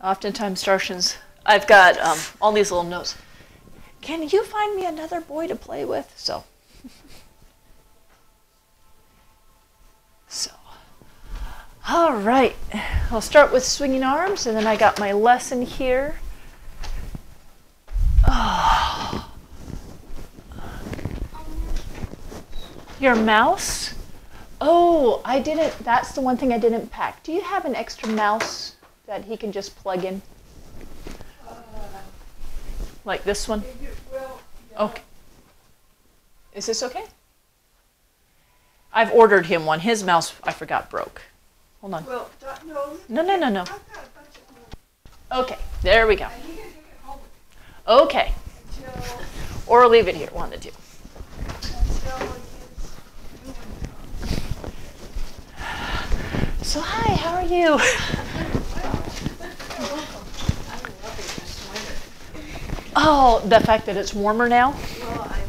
Oftentimes, Darshans, I've got all these little notes. Can you find me another boy to play with? So, all right. I'll start with swinging arms, and then I got my lesson here. Oh. Your mouse? Oh, I didn't. That's the one thing I didn't pack. Do you have an extra mouse that he can just plug in? Like this one? Okay. Is this okay? I've ordered him one. His mouse, I forgot, broke. Hold on. Well, No. Okay, there we go. Okay. Or leave it here, one of the two. So hi, how are you? Oh, the fact that it's warmer now? Well, I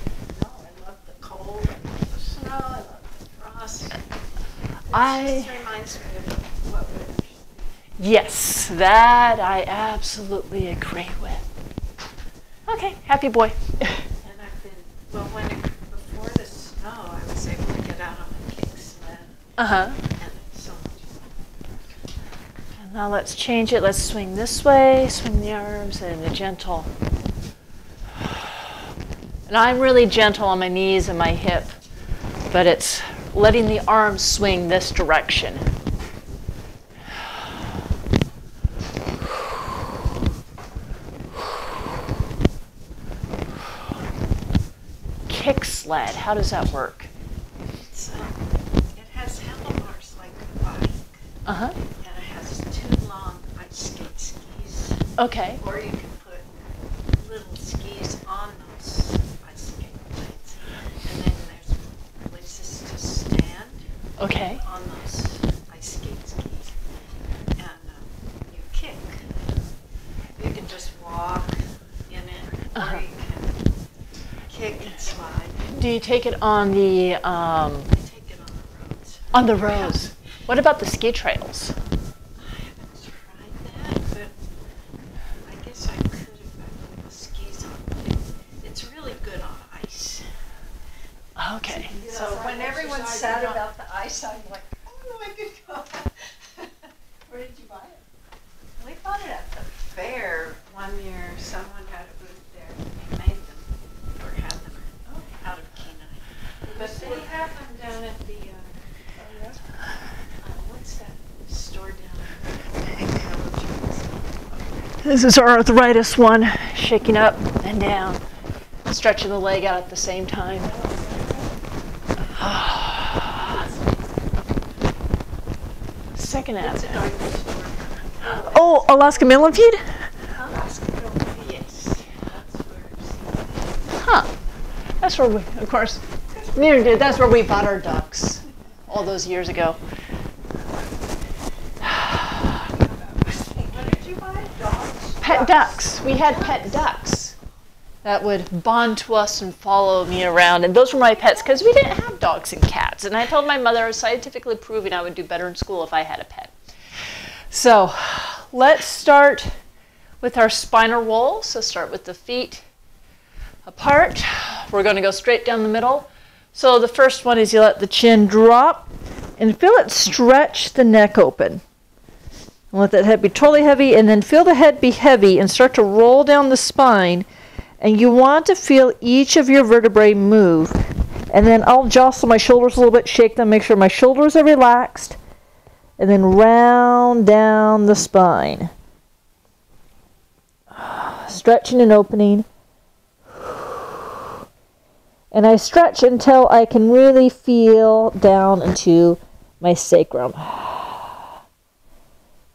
love the cold, I love the snow, I love the frost. It just reminds me of what we're. Yes, that I absolutely agree with. Okay, happy boy. And I've been, well, before the snow, I was able to get out on my kick sled. Uh-huh. And it's so much fun. And now let's change it. Let's swing this way, swing the arms, and the gentle. And I'm really gentle on my knees and my hip, but it's letting the arms swing this direction. Kick sled, how does that work? It has handlebars like a bike. Uh-huh. And it has two long ice skate skis. Okay. Or you can put little skis on those ice skate blades. And then there's places to stand on those ice skate skis. And you kick. You can just walk in it, or you can kick and slide. Do you take it on the I take it on the roads. On the roads. What about the ski trails? I haven't tried that, but I guess I could if I put the skis on. It's really good on ice. Okay. So when everyone's sad about the ice, I'm like, oh, I could go. Where did you buy it? We bought it at the fair one year. Someone had a booth there. They made them, or had them out of Kenai. But they have them down at the, what's that store down there? This is our arthritis one, shaking up and down, stretching the leg out at the same time. Second app. Oh, Alaska Millipede? Yes, that's where. Huh. That's where we, of course, neither did. That's where we bought our ducks all those years ago. What did you buy? Dogs? Pet ducks. We had pet ducks that would bond to us and follow me around. And those were my pets because we didn't have dogs and cats. And I told my mother I was scientifically proving I would do better in school if I had a pet. So let's start with our spinal roll. So start with the feet apart. We're going to go straight down the middle. So the first one is you let the chin drop and feel it stretch the neck open. And let that head be totally heavy, and then feel the head be heavy and start to roll down the spine. And you want to feel each of your vertebrae move. And then I'll jostle my shoulders a little bit, shake them, make sure my shoulders are relaxed. And then round down the spine. Stretching and opening. And I stretch until I can really feel down into my sacrum.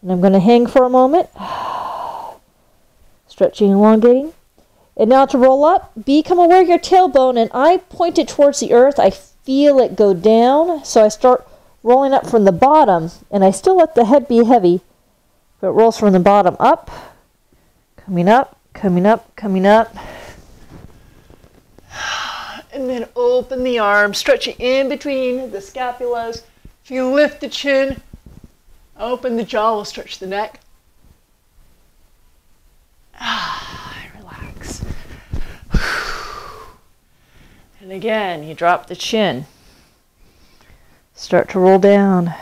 And I'm going to hang for a moment. Stretching, elongating. And now to roll up, become aware of your tailbone, and I point it towards the earth. I feel it go down, so I start rolling up from the bottom, and I still let the head be heavy, but it rolls from the bottom up, coming up, coming up, coming up. And then open the arms, stretching in between the scapulas. If you lift the chin, open the jaw, we'll stretch the neck. And again, you drop the chin. Start to roll down.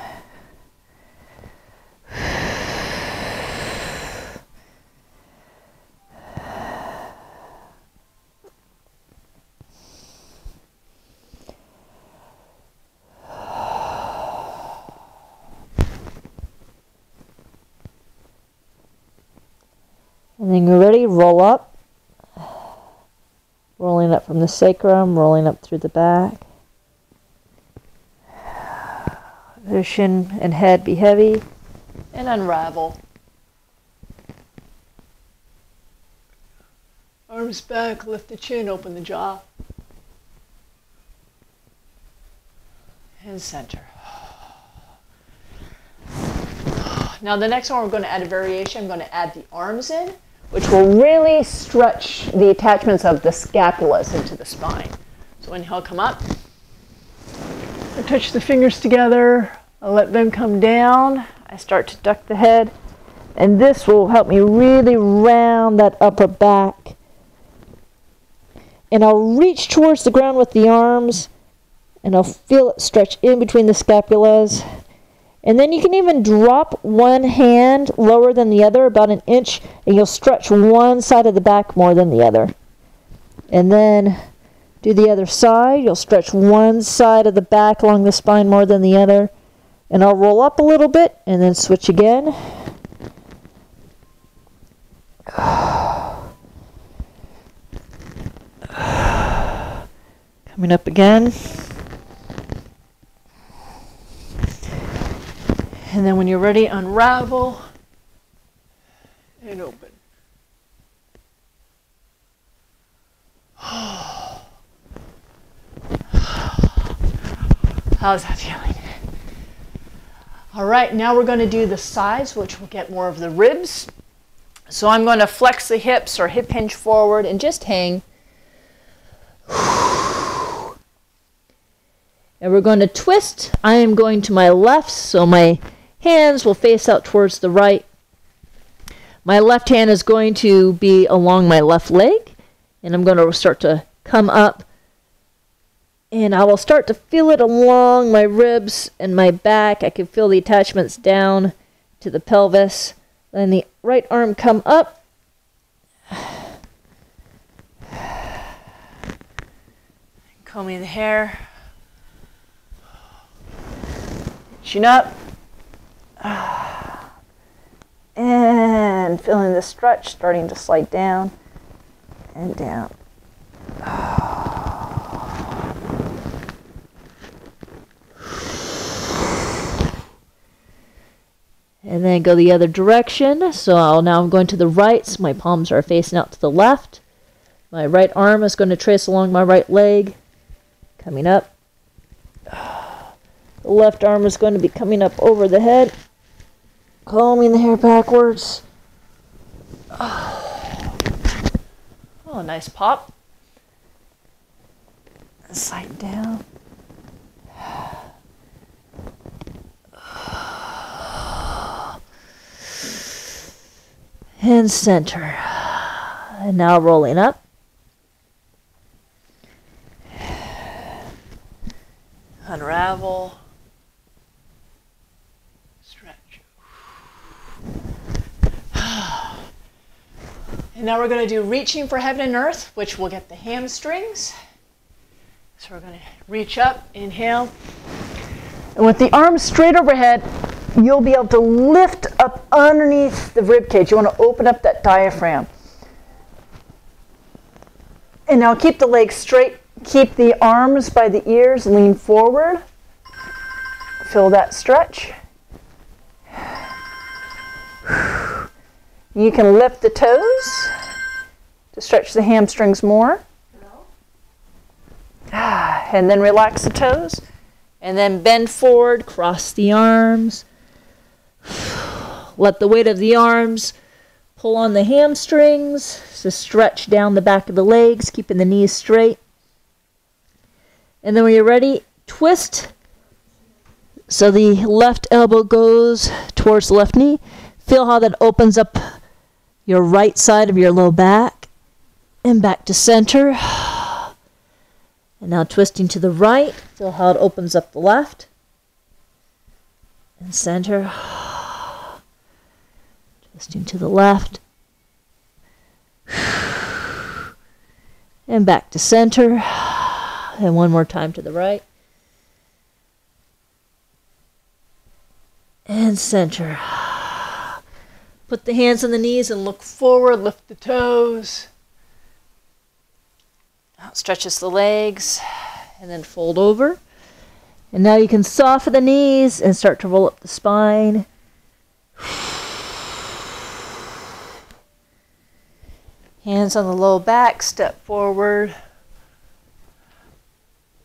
And then you're ready, roll up. Rolling up from the sacrum, rolling up through the back. The shin and head be heavy. And unravel. Arms back, lift the chin, open the jaw. And center. Now the next one we're going to add a variation. I'm going to add the arms in, which will really stretch the attachments of the scapulas into the spine. So inhale, come up. I touch the fingers together. I let them come down. I start to duck the head. And this will help me really round that upper back. And I'll reach towards the ground with the arms. And I'll feel it stretch in between the scapulas. And then you can even drop one hand lower than the other, about an inch, and you'll stretch one side of the back more than the other. And then do the other side. You'll stretch one side of the back along the spine more than the other. And I'll roll up a little bit and then switch again. Coming up again. And then when you're ready, unravel and open. How's that feeling? All right, now we're going to do the sides, which will get more of the ribs. So I'm going to flex the hips or hip hinge forward and just hang. And we're going to twist. I am going to my left, so my hands will face out towards the right. My left hand is going to be along my left leg, and I'm going to start to come up, and I will start to feel it along my ribs and my back. I can feel the attachments down to the pelvis. Then the right arm come up. Combing the hair. Chin up. And feeling the stretch starting to slide down and down. And then go the other direction. So I'm going to the right, so my palms are facing out to the left. My right arm is going to trace along my right leg, coming up. The left arm is going to be coming up over the head, combing the hair backwards. Oh, nice pop. Slide down. And center. And now rolling up. Unravel. And now we're going to do reaching for heaven and earth, which will get the hamstrings. So we're going to reach up, inhale. And with the arms straight overhead, you'll be able to lift up underneath the rib cage. You want to open up that diaphragm. And now keep the legs straight. Keep the arms by the ears, lean forward. Feel that stretch. You can lift the toes to stretch the hamstrings more. And then relax the toes. And then bend forward, cross the arms. Let the weight of the arms pull on the hamstrings to stretch down the back of the legs, keeping the knees straight. And then when you're ready, twist. So the left elbow goes towards the left knee. Feel how that opens up your right side of your low back. And back to center. And now twisting to the right. Feel how it opens up the left. And center. Twisting to the left. And back to center. And one more time to the right. And center. Put the hands on the knees and look forward. Lift the toes. Out stretches the legs. And then fold over. And now you can soften the knees and start to roll up the spine. Hands on the low back, step forward.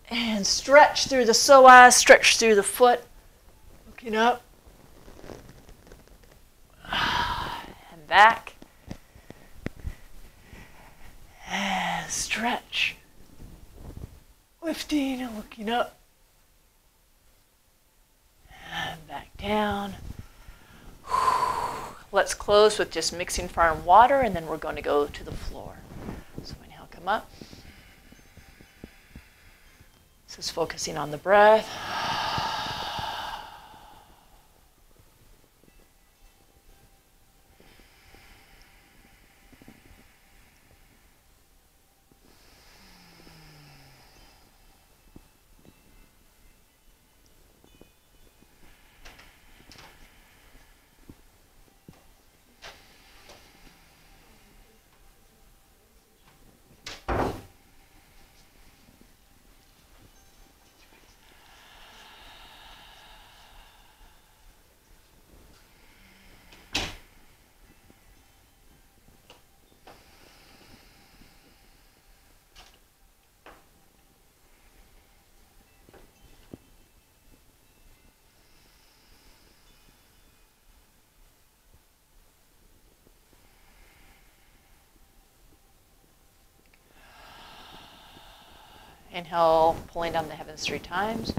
And stretch through the psoas, stretch through the foot. Looking up. And back. And stretch. Lifting and looking up. And back down. Let's close with just mixing fire and water, and then we're going to go to the floor. So inhale, come up. This is focusing on the breath. Inhale, pulling down the heavens 3 times.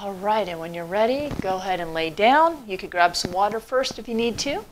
All right, and when you're ready, go ahead and lay down. You could grab some water first if you need to.